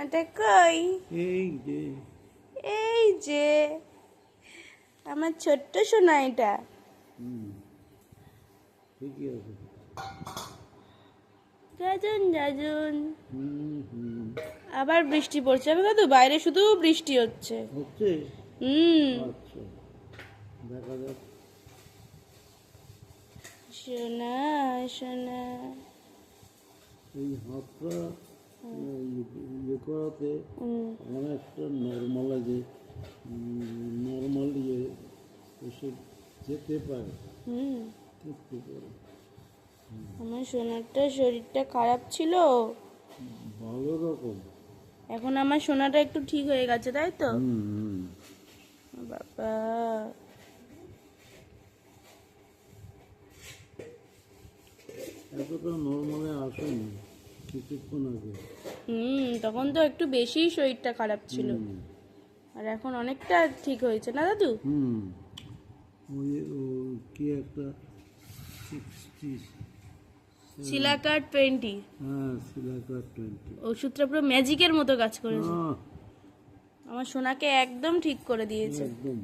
সোনাটা কই? এই যে এই যে আমার ছোট্ট সোনা এটা। ঠিকই আছে। জাজুন জাজুন। হুম। আবার বৃষ্টি পড়ছে দাদু, বাইরে শুধু বৃষ্টি হচ্ছে। হচ্ছে? আচ্ছা, দেখা যাক। সোনা সোনা। এই হাতটা ইয়ে করাতে অনেকটা নর্মাল এসে যেতে পারে, করতে পারে। আমার সোনাটার শরীরটা খারাপ ছিল, ভালো রকম। এখন আমার সোনাটা একটু ঠিক হয়ে গেছে, তাই তো? বাবা, এতটা নর্মালে আসেনি কিছুক্ষণ আগে। তখন তো একটু বেশিই শরীরটা খারাপ ছিল, আর এখন অনেকটা ঠিক হয়েছে না দাদু? ওই কি একটা 60 সিলাকার 20। হ্যাঁ, সিলাকার 20। ওষুধটা পুরো ম্যাজিকের মতো কাজ করেছে, আমার সোনাকে একদম ঠিক করে দিয়েছে। একদম।